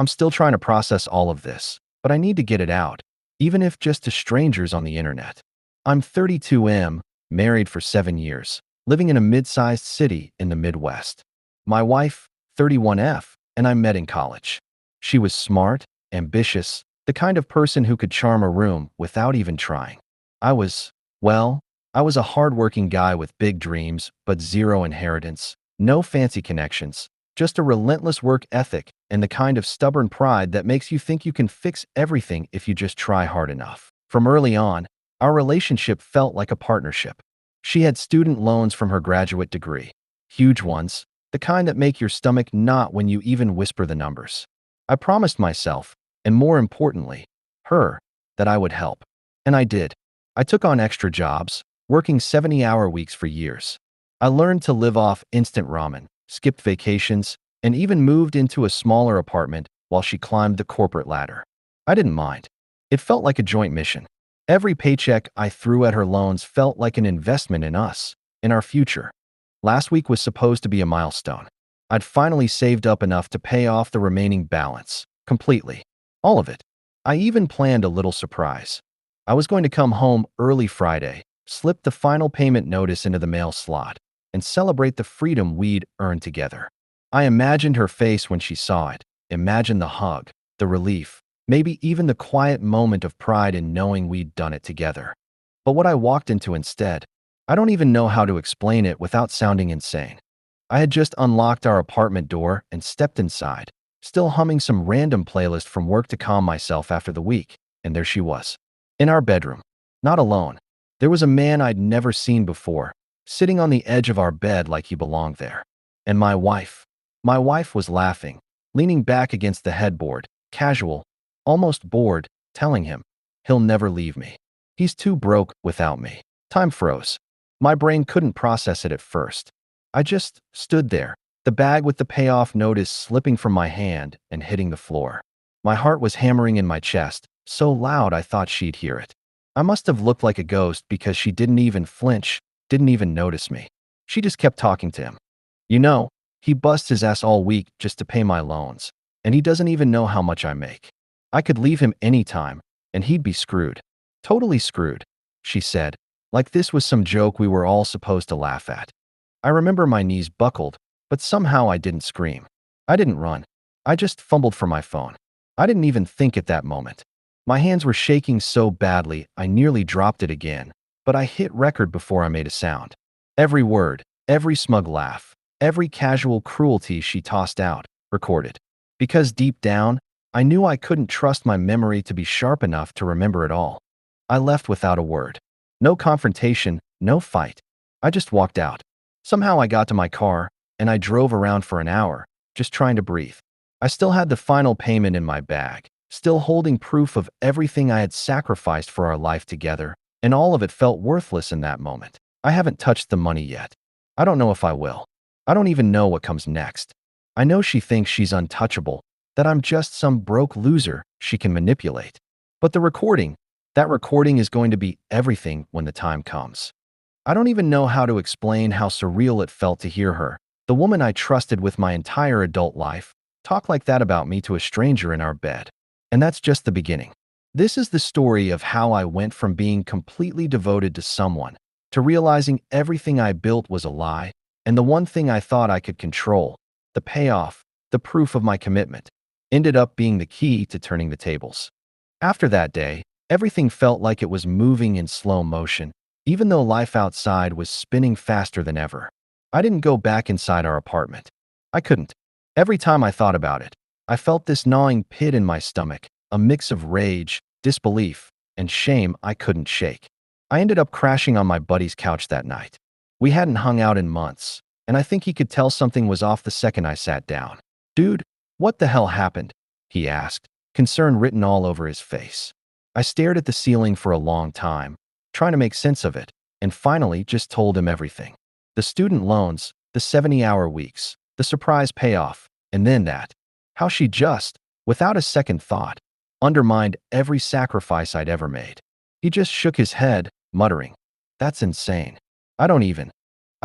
I'm still trying to process all of this, but I need to get it out, even if just to strangers on the internet. I'm 32M, married for 7 years, living in a mid-sized city in the Midwest. My wife, 31F, and I met in college. She was smart, ambitious, the kind of person who could charm a room without even trying. I was, well, I was a hardworking guy with big dreams, but zero inheritance, no fancy connections, just a relentless work ethic and the kind of stubborn pride that makes you think you can fix everything if you just try hard enough. From early on, our relationship felt like a partnership. She had student loans from her graduate degree, huge ones, the kind that make your stomach knot when you even whisper the numbers. I promised myself, and more importantly, her, that I would help. And I did. I took on extra jobs, working 70-hour weeks for years. I learned to live off instant ramen, skipped vacations, and even moved into a smaller apartment while she climbed the corporate ladder. I didn't mind. It felt like a joint mission. Every paycheck I threw at her loans felt like an investment in us, in our future. Last week was supposed to be a milestone. I'd finally saved up enough to pay off the remaining balance, completely. All of it. I even planned a little surprise. I was going to come home early Friday, slip the final payment notice into the mail slot, and celebrate the freedom we'd earned together. I imagined her face when she saw it, imagined the hug, the relief, maybe even the quiet moment of pride in knowing we'd done it together. But what I walked into instead, I don't even know how to explain it without sounding insane. I had just unlocked our apartment door and stepped inside, still humming some random playlist from work to calm myself after the week, and there she was. In our bedroom. Not alone. There was a man I'd never seen before, sitting on the edge of our bed like he belonged there. And my wife. My wife was laughing, leaning back against the headboard, casual, almost bored, telling him, he'll never leave me. He's too broke without me. Time froze. My brain couldn't process it at first. I just stood there, the bag with the payoff notice slipping from my hand and hitting the floor. My heart was hammering in my chest, so loud I thought she'd hear it. I must have looked like a ghost because she didn't even flinch, didn't even notice me. She just kept talking to him. You know, he busts his ass all week just to pay my loans, and he doesn't even know how much I make. I could leave him anytime, and he'd be screwed. Totally screwed, she said, like this was some joke we were all supposed to laugh at. I remember my knees buckled, but somehow I didn't scream. I didn't run. I just fumbled for my phone. I didn't even think at that moment. My hands were shaking so badly I nearly dropped it again, but I hit record before I made a sound. Every word, every smug laugh, every casual cruelty she tossed out, recorded. Because deep down, I knew I couldn't trust my memory to be sharp enough to remember it all. I left without a word. No confrontation, no fight. I just walked out. Somehow I got to my car, and I drove around for an hour, just trying to breathe. I still had the final payment in my bag, still holding proof of everything I had sacrificed for our life together, and all of it felt worthless in that moment. I haven't touched the money yet. I don't know if I will. I don't even know what comes next. I know she thinks she's untouchable, that I'm just some broke loser she can manipulate. But that recording is going to be everything when the time comes. I don't even know how to explain how surreal it felt to hear her, the woman I trusted with my entire adult life, talk like that about me to a stranger in our bed. And that's just the beginning. This is the story of how I went from being completely devoted to someone to realizing everything I built was a lie, and the one thing I thought I could control, the payoff, the proof of my commitment, ended up being the key to turning the tables. After that day, everything felt like it was moving in slow motion, even though life outside was spinning faster than ever. I didn't go back inside our apartment. I couldn't. Every time I thought about it, I felt this gnawing pit in my stomach, a mix of rage, disbelief, and shame I couldn't shake. I ended up crashing on my buddy's couch that night. We hadn't hung out in months, and I think he could tell something was off the second I sat down. Dude, what the hell happened? He asked, concern written all over his face. I stared at the ceiling for a long time, trying to make sense of it, and finally just told him everything. The student loans, the 70-hour weeks, the surprise payoff, and then that. How she just, without a second thought, undermined every sacrifice I'd ever made. He just shook his head, muttering, "That's insane. I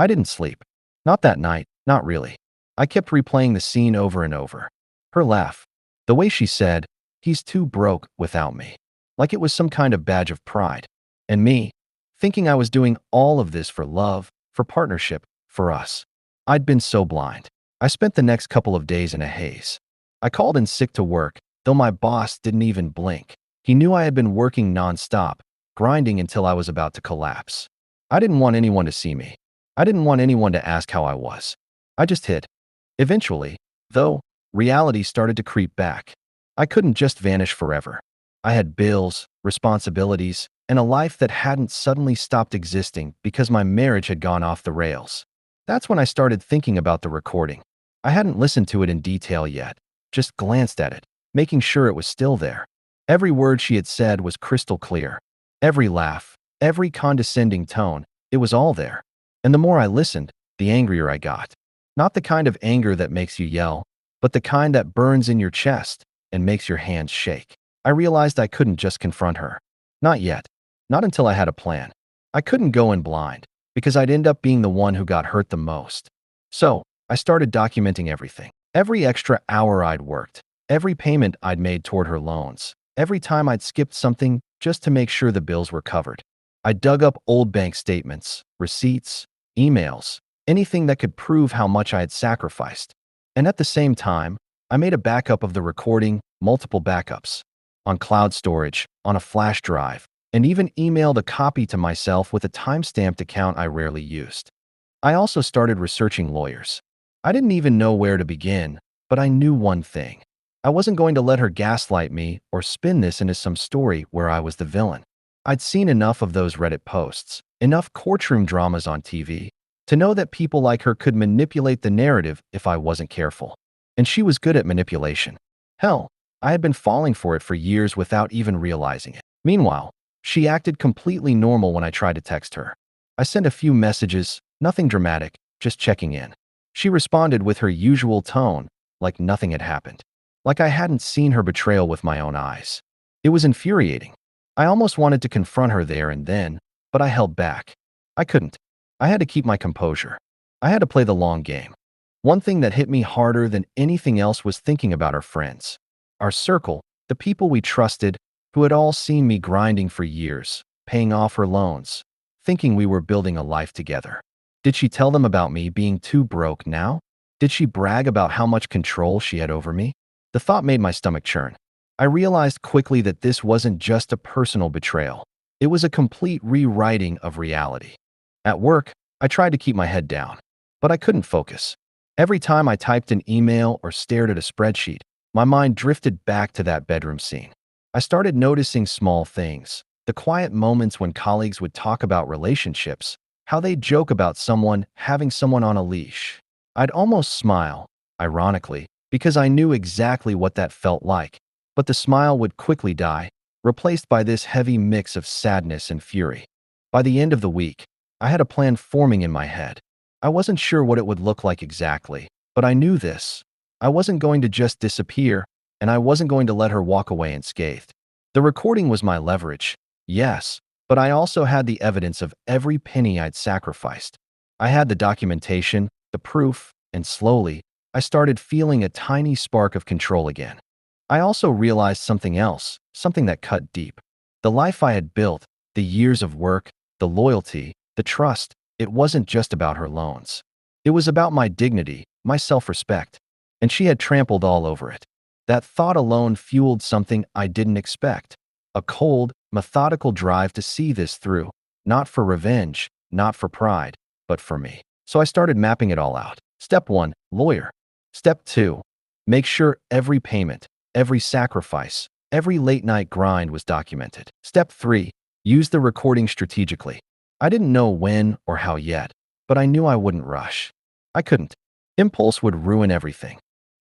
didn't sleep. Not that night, not really. I kept replaying the scene over and over. Her laugh, The way she said, "He's too broke without me," like it was some kind of badge of pride. And me, thinking I was doing all of this for love, for partnership, for us. I'd been so blind. I spent the next couple of days in a haze. I called in sick to work, though my boss didn't even blink. He knew I had been working nonstop, grinding until I was about to collapse. I didn't want anyone to see me. I didn't want anyone to ask how I was. I just hid. Eventually, though, reality started to creep back. I couldn't just vanish forever. I had bills, responsibilities, and a life that hadn't suddenly stopped existing because my marriage had gone off the rails. That's when I started thinking about the recording. I hadn't listened to it in detail yet, just glanced at it, making sure it was still there. Every word she had said was crystal clear. Every laugh, every condescending tone, it was all there. And the more I listened, the angrier I got. Not the kind of anger that makes you yell, but the kind that burns in your chest and makes your hands shake. I realized I couldn't just confront her. Not yet. Not until I had a plan. I couldn't go in blind, because I'd end up being the one who got hurt the most. So, I started documenting everything. Every extra hour I'd worked, every payment I'd made toward her loans, every time I'd skipped something just to make sure the bills were covered. I dug up old bank statements, receipts, emails, anything that could prove how much I had sacrificed. And at the same time, I made a backup of the recording, multiple backups, on cloud storage, on a flash drive, and even emailed a copy to myself with a timestamped account I rarely used. I also started researching lawyers. I didn't even know where to begin, but I knew one thing. I wasn't going to let her gaslight me or spin this into some story where I was the villain. I'd seen enough of those Reddit posts, enough courtroom dramas on TV, to know that people like her could manipulate the narrative if I wasn't careful. And she was good at manipulation. Hell, I had been falling for it for years without even realizing it. Meanwhile, she acted completely normal when I tried to text her. I sent a few messages, nothing dramatic, just checking in. She responded with her usual tone, like nothing had happened. Like I hadn't seen her betrayal with my own eyes. It was infuriating. I almost wanted to confront her there and then, but I held back. I couldn't. I had to keep my composure. I had to play the long game. One thing that hit me harder than anything else was thinking about our friends. Our circle, the people we trusted, who had all seen me grinding for years, paying off her loans, thinking we were building a life together. Did she tell them about me being too broke now? Did she brag about how much control she had over me? The thought made my stomach churn. I realized quickly that this wasn't just a personal betrayal. It was a complete rewriting of reality. At work, I tried to keep my head down, but I couldn't focus. Every time I typed an email or stared at a spreadsheet, my mind drifted back to that bedroom scene. I started noticing small things, the quiet moments when colleagues would talk about relationships, how they'd joke about someone having someone on a leash. I'd almost smile, ironically, because I knew exactly what that felt like, but the smile would quickly die, replaced by this heavy mix of sadness and fury. By the end of the week, I had a plan forming in my head. I wasn't sure what it would look like exactly, but I knew this. I wasn't going to just disappear, and I wasn't going to let her walk away unscathed. The recording was my leverage, yes, but I also had the evidence of every penny I'd sacrificed. I had the documentation, the proof, and slowly, I started feeling a tiny spark of control again. I also realized something else, something that cut deep. The life I had built, the years of work, the loyalty, the trust, it wasn't just about her loans. It was about my dignity, my self-respect, and she had trampled all over it. That thought alone fueled something I didn't expect. A cold, methodical drive to see this through, not for revenge, not for pride, but for me. So I started mapping it all out. Step 1, lawyer. Step 2, make sure every payment, every sacrifice, every late-night grind was documented. Step 3, use the recording strategically. I didn't know when or how yet, but I knew I wouldn't rush. I couldn't. Impulse would ruin everything.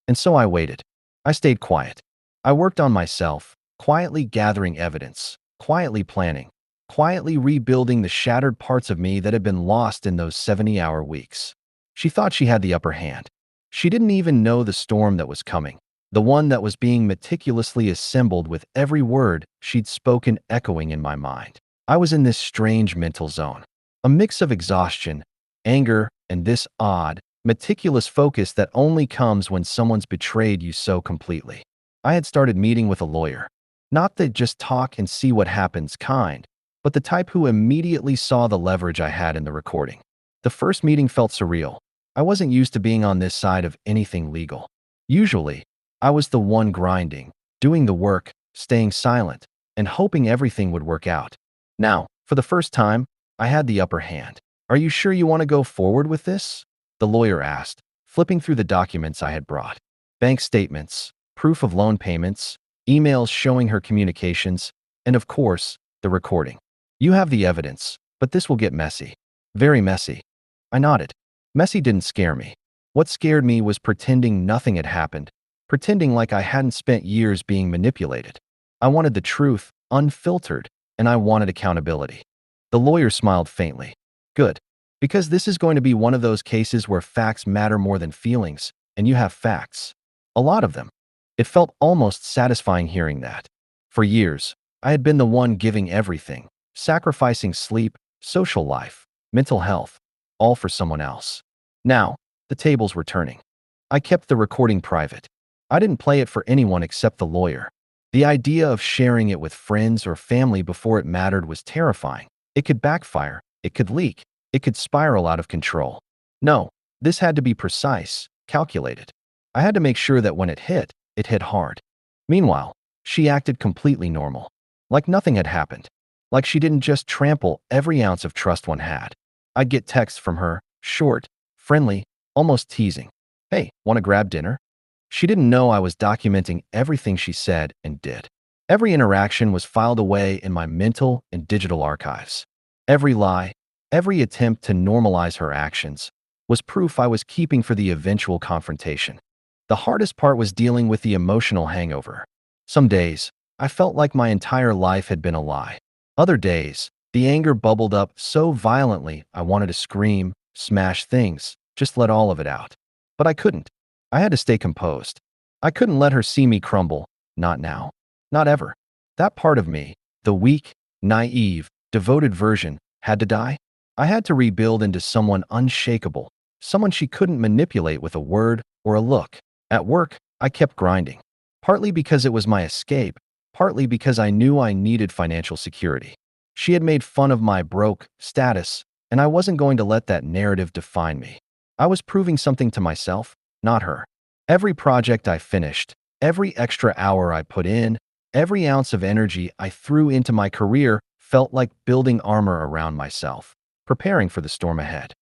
And so I waited. I stayed quiet. I worked on myself, quietly gathering evidence, quietly planning, quietly rebuilding the shattered parts of me that had been lost in those 70-hour weeks. She thought she had the upper hand. She didn't even know the storm that was coming, the one that was being meticulously assembled with every word she'd spoken echoing in my mind. I was in this strange mental zone, a mix of exhaustion, anger, and this odd, meticulous focus that only comes when someone's betrayed you so completely. I had started meeting with a lawyer. Not the just talk and see what happens kind, but the type who immediately saw the leverage I had in the recording. The first meeting felt surreal. I wasn't used to being on this side of anything legal. Usually, I was the one grinding, doing the work, staying silent, and hoping everything would work out. Now, for the first time, I had the upper hand. Are you sure you want to go forward with this? The lawyer asked, flipping through the documents I had brought. Bank statements, proof of loan payments, emails showing her communications, and of course, the recording. You have the evidence, but this will get messy. Very messy. I nodded. Messy didn't scare me. What scared me was pretending nothing had happened, pretending like I hadn't spent years being manipulated. I wanted the truth, unfiltered, and I wanted accountability. The lawyer smiled faintly. Good. Because this is going to be one of those cases where facts matter more than feelings, and you have facts. A lot of them. It felt almost satisfying hearing that. For years, I had been the one giving everything, sacrificing sleep, social life, mental health, all for someone else. Now, the tables were turning. I kept the recording private. I didn't play it for anyone except the lawyer. The idea of sharing it with friends or family before it mattered was terrifying. It could backfire, it could leak, it could spiral out of control. No, this had to be precise, calculated. I had to make sure that when it hit hard. Meanwhile, she acted completely normal. Like nothing had happened. Like she didn't just trample every ounce of trust one had. I'd get texts from her, short, friendly, almost teasing. Hey, want to grab dinner? She didn't know I was documenting everything she said and did. Every interaction was filed away in my mental and digital archives. Every lie, every attempt to normalize her actions, was proof I was keeping for the eventual confrontation. The hardest part was dealing with the emotional hangover. Some days, I felt like my entire life had been a lie. Other days, the anger bubbled up so violently I wanted to scream, smash things, just let all of it out. But I couldn't. I had to stay composed. I couldn't let her see me crumble, not now, not ever. That part of me, the weak, naive, devoted version, had to die. I had to rebuild into someone unshakable, someone she couldn't manipulate with a word or a look. At work, I kept grinding, partly because it was my escape, partly because I knew I needed financial security. She had made fun of my broke status, and I wasn't going to let that narrative define me. I was proving something to myself, not her. Every project I finished, every extra hour I put in, every ounce of energy I threw into my career felt like building armor around myself, preparing for the storm ahead.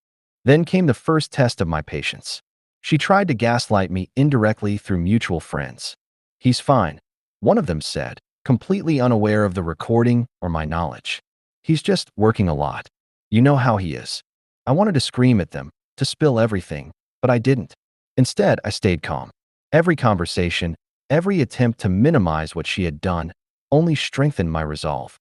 Then came the first test of my patience. She tried to gaslight me indirectly through mutual friends. He's fine, one of them said, completely unaware of the recording or my knowledge. He's just working a lot. You know how he is. I wanted to scream at them, to spill everything, but I didn't. Instead, I stayed calm. Every conversation, every attempt to minimize what she had done, only strengthened my resolve.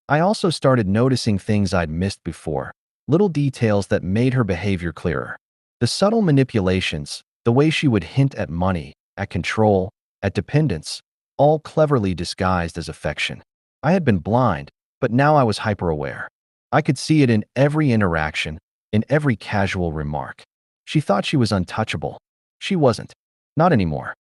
I also started noticing things I'd missed before, little details that made her behavior clearer. The subtle manipulations, the way she would hint at money, at control, at dependence, all cleverly disguised as affection. I had been blind, but now I was hyper-aware. I could see it in every interaction, in every casual remark. She thought she was untouchable. She wasn't. Not anymore.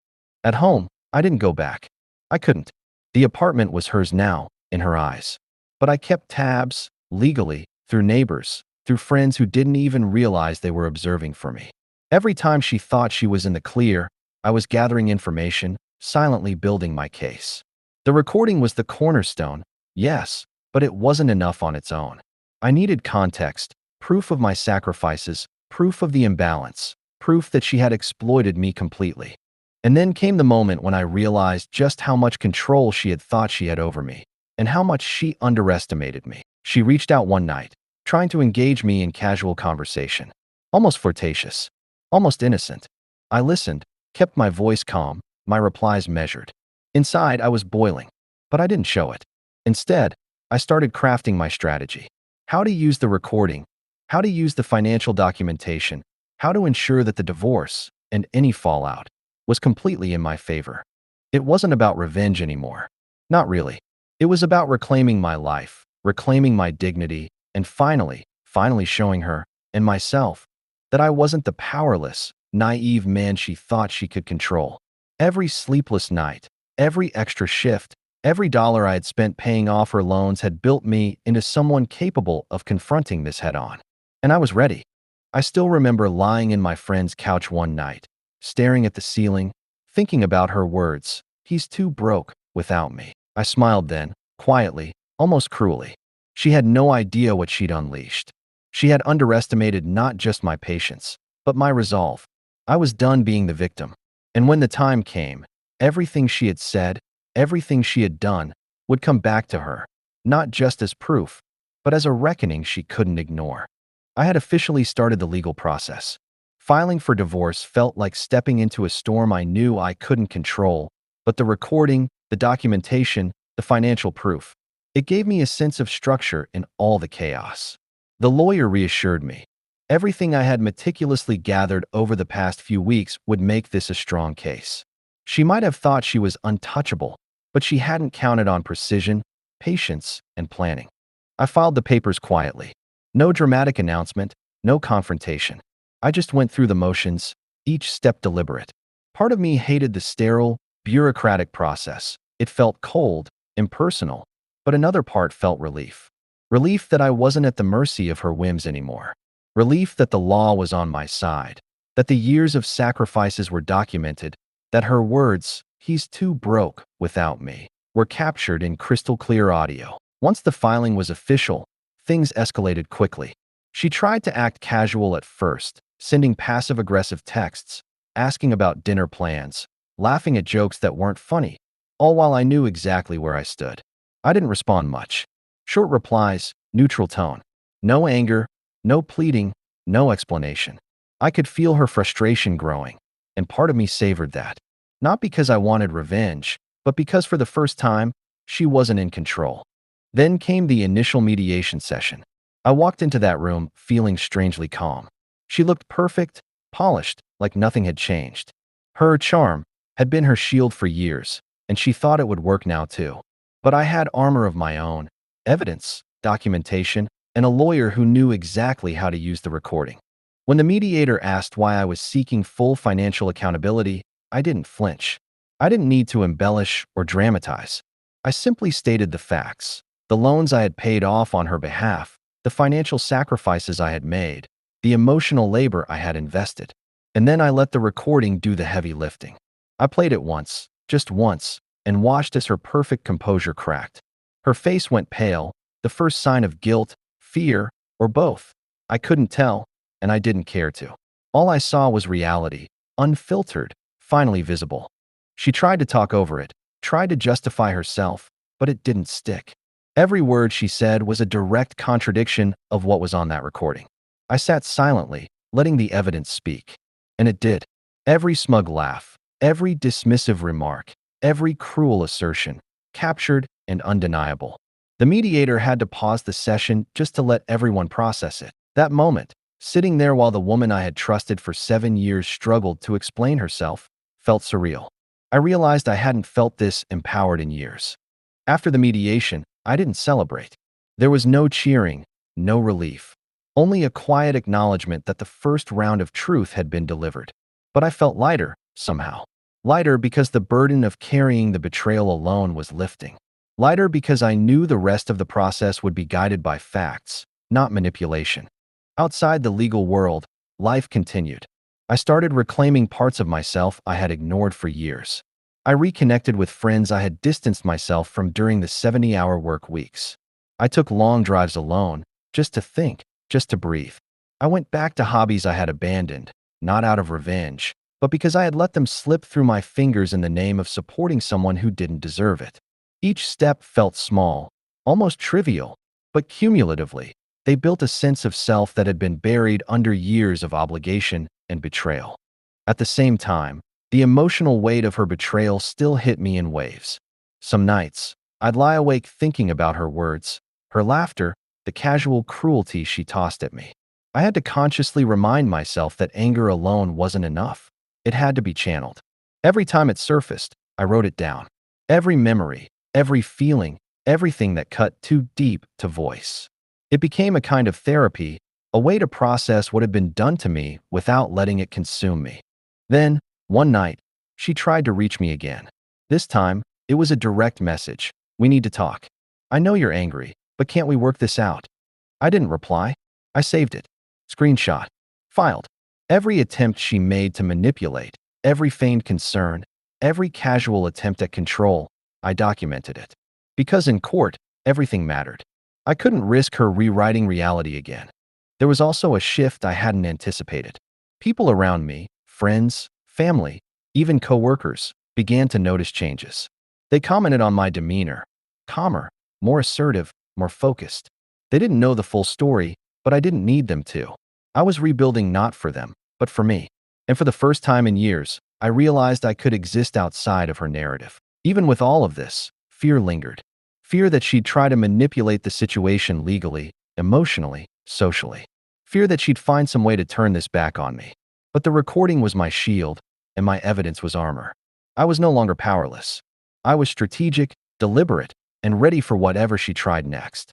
At home, I didn't go back. I couldn't. The apartment was hers now, in her eyes. But I kept tabs, legally, through neighbors, through friends who didn't even realize they were observing for me. Every time she thought she was in the clear, I was gathering information, silently building my case. The recording was the cornerstone, yes, but it wasn't enough on its own. I needed context, proof of my sacrifices, proof of the imbalance, proof that she had exploited me completely. And then came the moment when I realized just how much control she had thought she had over me, and how much she underestimated me. She reached out one night, trying to engage me in casual conversation. Almost flirtatious, almost innocent. I listened, kept my voice calm, my replies measured. Inside, I was boiling, but I didn't show it. Instead, I started crafting my strategy. How to use the recording, how to use the financial documentation, how to ensure that the divorce, and any fallout, was completely in my favor. It wasn't about revenge anymore. Not really. It was about reclaiming my life, reclaiming my dignity, and finally showing her, and myself, that I wasn't the powerless, naive man she thought she could control. Every sleepless night, Every extra shift, every dollar I had spent paying off her loans had built me into someone capable of confronting this head-on. And I was ready. I still remember lying in my friend's couch one night, staring at the ceiling, thinking about her words, "He's too broke without me." I smiled then, quietly, almost cruelly. She had no idea what she'd unleashed. She had underestimated not just my patience, but my resolve. I was done being the victim. And when the time came, everything she had said, everything she had done, would come back to her, not just as proof, but as a reckoning she couldn't ignore. I had officially started the legal process. Filing for divorce felt like stepping into a storm I knew I couldn't control, but the recording, the documentation, the financial proof, it gave me a sense of structure in all the chaos. The lawyer reassured me. Everything I had meticulously gathered over the past few weeks would make this a strong case. She might have thought she was untouchable, but she hadn't counted on precision, patience, and planning. I filed the papers quietly. No dramatic announcement, no confrontation. I just went through the motions, each step deliberate. Part of me hated the sterile, bureaucratic process. It felt cold, impersonal, but another part felt relief. Relief that I wasn't at the mercy of her whims anymore. Relief that the law was on my side, that the years of sacrifices were documented, that her words, "He's too broke without me," were captured in crystal clear audio. Once the filing was official, things escalated quickly. She tried to act casual at first, sending passive-aggressive texts, asking about dinner plans, laughing at jokes that weren't funny, all while I knew exactly where I stood. I didn't respond much. Short replies, neutral tone. No anger, no pleading, no explanation. I could feel her frustration growing, and part of me savored that. Not because I wanted revenge, but because for the first time, she wasn't in control. Then came the initial mediation session. I walked into that room feeling strangely calm. She looked perfect, polished, like nothing had changed. Her charm had been her shield for years, and she thought it would work now too. But I had armor of my own, evidence, documentation, and a lawyer who knew exactly how to use the recording. When the mediator asked why I was seeking full financial accountability, I didn't flinch. I didn't need to embellish or dramatize. I simply stated the facts. The loans I had paid off on her behalf, the financial sacrifices I had made, the emotional labor I had invested. And then I let the recording do the heavy lifting. I played it once, just once, and watched as her perfect composure cracked. Her face went pale, the first sign of guilt, fear, or both. I couldn't tell, and I didn't care to. All I saw was reality, unfiltered, finally visible. She tried to talk over it, tried to justify herself, but it didn't stick. Every word she said was a direct contradiction of what was on that recording. I sat silently, letting the evidence speak. And it did. Every smug laugh, every dismissive remark, every cruel assertion, captured and undeniable. The mediator had to pause the session just to let everyone process it. That moment, sitting there while the woman I had trusted for 7 years struggled to explain herself, felt surreal. I realized I hadn't felt this empowered in years. After the mediation, I didn't celebrate. There was no cheering, no relief. Only a quiet acknowledgement that the first round of truth had been delivered. But I felt lighter, somehow. Lighter because the burden of carrying the betrayal alone was lifting. Lighter because I knew the rest of the process would be guided by facts, not manipulation. Outside the legal world, life continued. I started reclaiming parts of myself I had ignored for years. I reconnected with friends I had distanced myself from during the 70-hour work weeks. I took long drives alone, just to think, just to breathe. I went back to hobbies I had abandoned, not out of revenge, but because I had let them slip through my fingers in the name of supporting someone who didn't deserve it. Each step felt small, almost trivial, but cumulatively, they built a sense of self that had been buried under years of obligation and betrayal. At the same time, the emotional weight of her betrayal still hit me in waves. Some nights, I'd lie awake thinking about her words, her laughter, the casual cruelty she tossed at me. I had to consciously remind myself that anger alone wasn't enough. It had to be channeled. Every time it surfaced, I wrote it down. Every memory, every feeling, everything that cut too deep to voice. It became a kind of therapy, a way to process what had been done to me without letting it consume me. Then, one night, she tried to reach me again. This time, it was a direct message. We need to talk. I know you're angry, but can't we work this out? I didn't reply. I saved it. Screenshot. Filed. Every attempt she made to manipulate, every feigned concern, every casual attempt at control, I documented it. Because in court, everything mattered. I couldn't risk her rewriting reality again. There was also a shift I hadn't anticipated. People around me, friends, family, even coworkers, began to notice changes. They commented on my demeanor. Calmer, more assertive, more focused. They didn't know the full story, but I didn't need them to. I was rebuilding not for them, but for me. And for the first time in years, I realized I could exist outside of her narrative. Even with all of this, fear lingered. Fear that she'd try to manipulate the situation legally, emotionally, socially. Fear that she'd find some way to turn this back on me. But the recording was my shield, and my evidence was armor. I was no longer powerless. I was strategic, deliberate, and ready for whatever she tried next.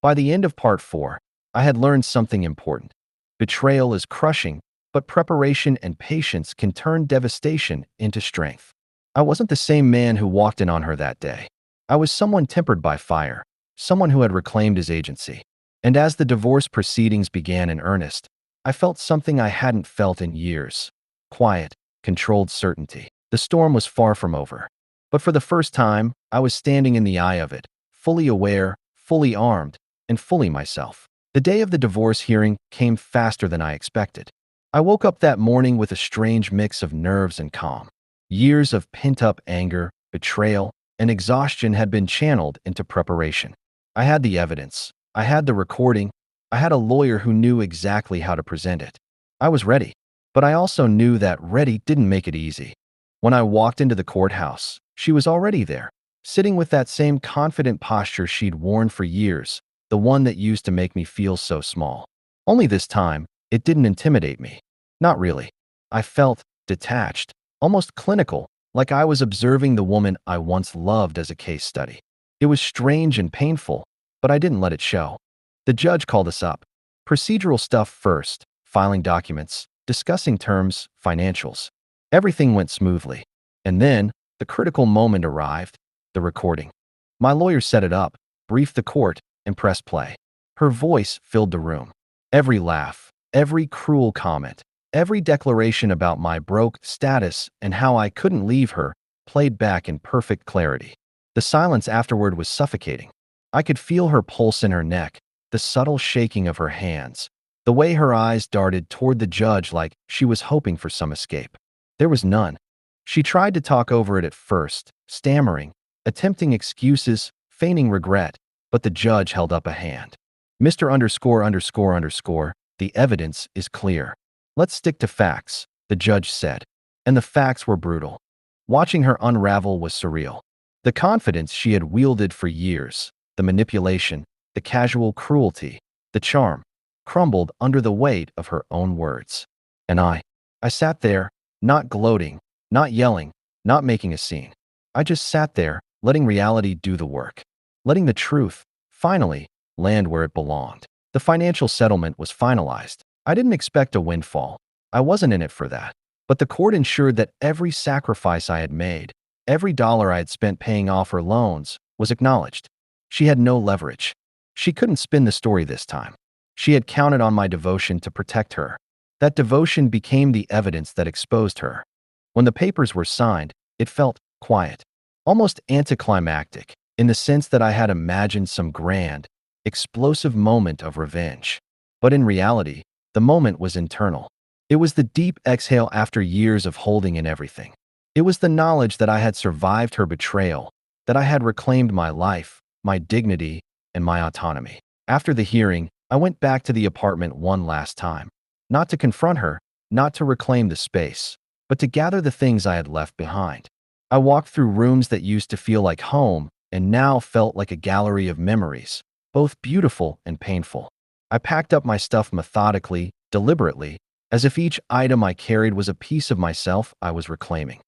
By the end of part 4, I had learned something important. Betrayal is crushing, but preparation and patience can turn devastation into strength. I wasn't the same man who walked in on her that day. I was someone tempered by fire, someone who had reclaimed his agency. And as the divorce proceedings began in earnest, I felt something I hadn't felt in years. Quiet, controlled certainty. The storm was far from over. But for the first time, I was standing in the eye of it, fully aware, fully armed, and fully myself. The day of the divorce hearing came faster than I expected. I woke up that morning with a strange mix of nerves and calm. Years of pent-up anger, betrayal, and exhaustion had been channeled into preparation. I had the evidence. I had the recording. I had a lawyer who knew exactly how to present it. I was ready. But I also knew that ready didn't make it easy. When I walked into the courthouse, she was already there, sitting with that same confident posture she'd worn for years, the one that used to make me feel so small. Only this time, it didn't intimidate me. Not really. I felt detached, almost clinical, like I was observing the woman I once loved as a case study. It was strange and painful, but I didn't let it show. The judge called us up. Procedural stuff first, filing documents, discussing terms, financials. Everything went smoothly. And then, the critical moment arrived, the recording. My lawyer set it up, briefed the court, and pressed play. Her voice filled the room. Every laugh, every cruel comment, every declaration about my broke status and how I couldn't leave her played back in perfect clarity. The silence afterward was suffocating. I could feel her pulse in her neck, the subtle shaking of her hands, the way her eyes darted toward the judge like she was hoping for some escape. There was none. She tried to talk over it at first, stammering, attempting excuses, feigning regret, but the judge held up a hand. Mr. _____, the evidence is clear. Let's stick to facts, the judge said. And the facts were brutal. Watching her unravel was surreal. The confidence she had wielded for years, the manipulation, the casual cruelty, the charm, crumbled under the weight of her own words. And I sat there, not gloating, not yelling, not making a scene. I just sat there, letting reality do the work. Letting the truth, finally, land where it belonged. The financial settlement was finalized. I didn't expect a windfall. I wasn't in it for that. But the court ensured that every sacrifice I had made, every dollar I had spent paying off her loans, was acknowledged. She had no leverage. She couldn't spin the story this time. She had counted on my devotion to protect her. That devotion became the evidence that exposed her. When the papers were signed, it felt quiet, almost anticlimactic, in the sense that I had imagined some grand, explosive moment of revenge. But in reality, the moment was internal. It was the deep exhale after years of holding in everything. It was the knowledge that I had survived her betrayal, that I had reclaimed my life, my dignity, and my autonomy. After the hearing, I went back to the apartment one last time. Not to confront her, not to reclaim the space, but to gather the things I had left behind. I walked through rooms that used to feel like home and now felt like a gallery of memories, both beautiful and painful. I packed up my stuff methodically, deliberately, as if each item I carried was a piece of myself I was reclaiming.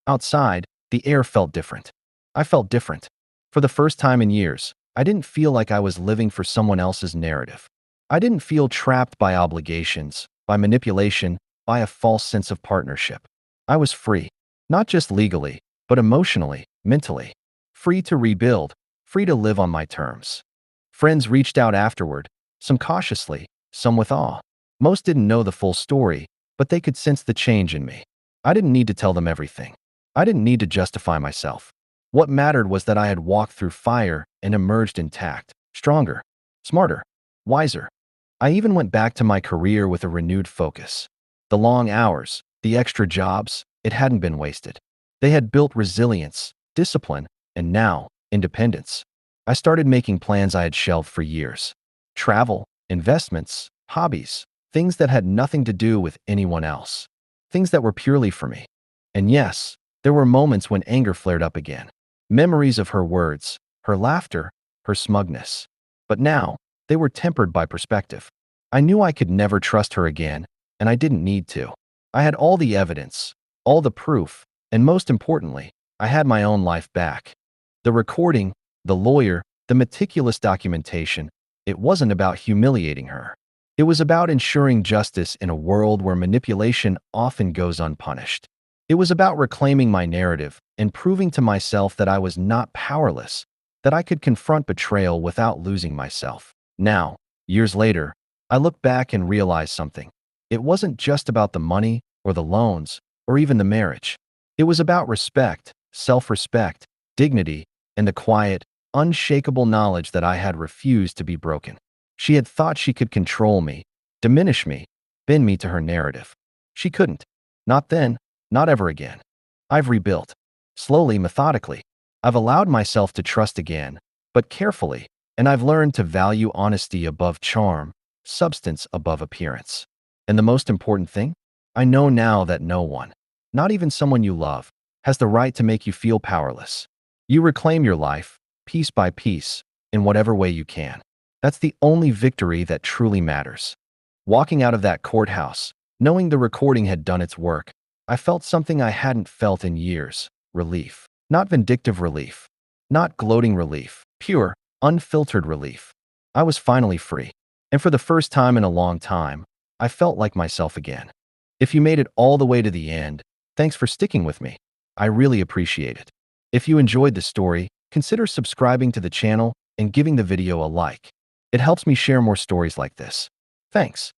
Outside, the air felt different. I felt different. For the first time in years, I didn't feel like I was living for someone else's narrative. I didn't feel trapped by obligations, by manipulation, by a false sense of partnership. I was free, not just legally, but emotionally, mentally, free to rebuild, free to live on my terms. Friends reached out afterward, some cautiously, some with awe. Most didn't know the full story, but they could sense the change in me. I didn't need to tell them everything. I didn't need to justify myself. What mattered was that I had walked through fire and emerged intact, stronger, smarter, wiser. I even went back to my career with a renewed focus. The long hours, the extra jobs, it hadn't been wasted. They had built resilience, discipline, and now, independence. I started making plans I had shelved for years. Travel, investments, hobbies, things that had nothing to do with anyone else. Things that were purely for me. And yes, there were moments when anger flared up again. Memories of her words, her laughter, her smugness. But now, they were tempered by perspective. I knew I could never trust her again, and I didn't need to. I had all the evidence, all the proof, and most importantly, I had my own life back. The recording, the lawyer, the meticulous documentation, it wasn't about humiliating her. It was about ensuring justice in a world where manipulation often goes unpunished. It was about reclaiming my narrative and proving to myself that I was not powerless, that I could confront betrayal without losing myself. Now, years later, I look back and realize something. It wasn't just about the money or the loans or even the marriage. It was about respect, self-respect, dignity, and the quiet, unshakable knowledge that I had refused to be broken. She had thought she could control me, diminish me, bend me to her narrative. She couldn't. Not then, not ever again. I've rebuilt. Slowly, methodically. I've allowed myself to trust again, but carefully, and I've learned to value honesty above charm, substance above appearance. And the most important thing? I know now that no one, not even someone you love, has the right to make you feel powerless. You reclaim your life, piece by piece, in whatever way you can. That's the only victory that truly matters. Walking out of that courthouse, knowing the recording had done its work, I felt something I hadn't felt in years: relief. Not vindictive relief. Not gloating relief. Pure, unfiltered relief. I was finally free. And for the first time in a long time, I felt like myself again. If you made it all the way to the end, thanks for sticking with me. I really appreciate it. If you enjoyed the story, consider subscribing to the channel and giving the video a like. It helps me share more stories like this. Thanks.